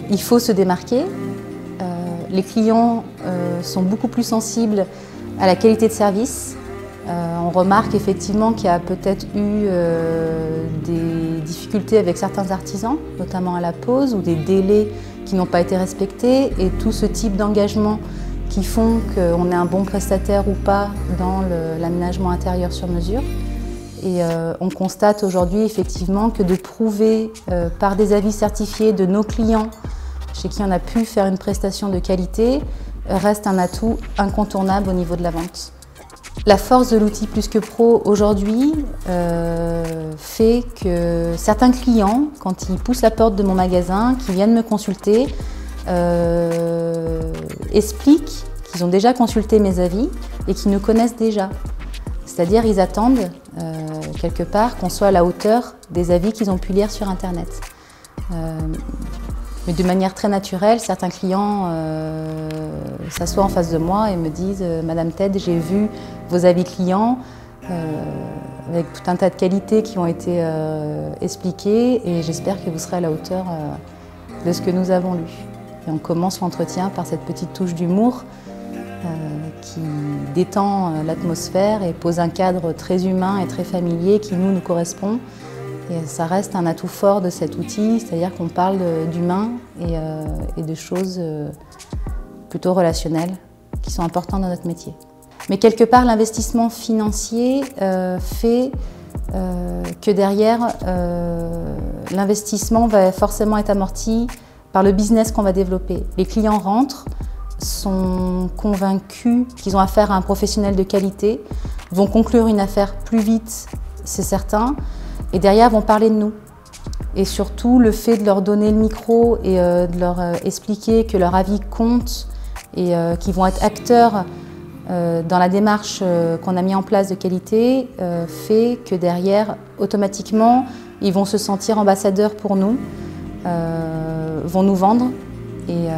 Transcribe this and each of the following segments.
Il faut se démarquer. Les clients sont beaucoup plus sensibles à la qualité de service. On remarque effectivement qu'il y a peut-être eu des difficultés avec certains artisans, notamment à la pose, ou des délais qui n'ont pas été respectés, et tout ce type d'engagement qui font qu'on est un bon prestataire ou pas dans l'aménagement intérieur sur mesure. Et on constate aujourd'hui effectivement que de prouver par des avis certifiés de nos clients chez qui on a pu faire une prestation de qualité reste un atout incontournable au niveau de la vente. La force de l'outil Plus que Pro aujourd'hui fait que certains clients, quand ils poussent la porte de mon magasin, qui viennent me consulter, expliquent qu'ils ont déjà consulté mes avis et qu'ils nous connaissent déjà. C'est-à-dire ils attendent quelque part qu'on soit à la hauteur des avis qu'ils ont pu lire sur Internet. Mais de manière très naturelle, certains clients s'assoient en face de moi et me disent « Madame Ted, j'ai vu vos avis clients avec tout un tas de qualités qui ont été expliquées et j'espère que vous serez à la hauteur de ce que nous avons lu. » Et on commence l'entretien par cette petite touche d'humour qui détend l'atmosphère et pose un cadre très humain et très familier qui nous correspond. Et ça reste un atout fort de cet outil, c'est-à-dire qu'on parle d'humain et de choses plutôt relationnelles qui sont importantes dans notre métier. Mais quelque part, l'investissement financier fait que derrière, l'investissement va forcément être amorti par le business qu'on va développer. Les clients rentrent, sont convaincus qu'ils ont affaire à un professionnel de qualité, vont conclure une affaire plus vite, c'est certain, et derrière vont parler de nous. Et surtout, le fait de leur donner le micro et de leur expliquer que leur avis compte et qu'ils vont être acteurs dans la démarche qu'on a mis en place de qualité fait que derrière, automatiquement, ils vont se sentir ambassadeurs pour nous, vont nous vendre et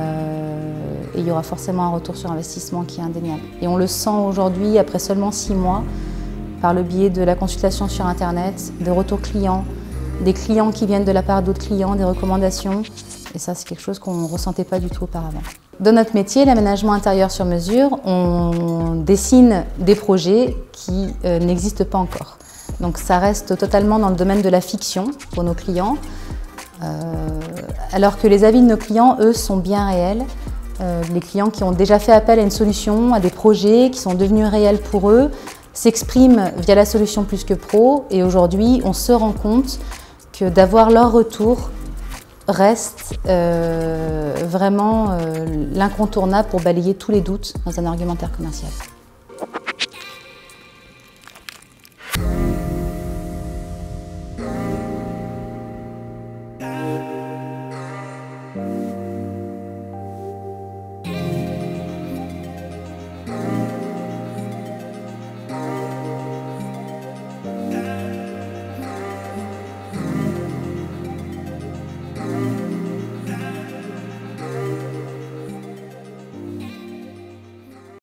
il y aura forcément un retour sur investissement qui est indéniable. Et on le sent aujourd'hui, après seulement 6 mois, par le biais de la consultation sur Internet, de retours clients, des clients qui viennent de la part d'autres clients, des recommandations. Et ça, c'est quelque chose qu'on ne ressentait pas du tout auparavant. Dans notre métier, l'aménagement intérieur sur mesure, on dessine des projets qui n'existent pas encore. Donc ça reste totalement dans le domaine de la fiction pour nos clients, alors que les avis de nos clients, eux, sont bien réels. Les clients qui ont déjà fait appel à une solution, à des projets qui sont devenus réels pour eux, s'expriment via la solution Plus que Pro et aujourd'hui on se rend compte que d'avoir leur retour reste vraiment l'incontournable pour balayer tous les doutes dans un argumentaire commercial.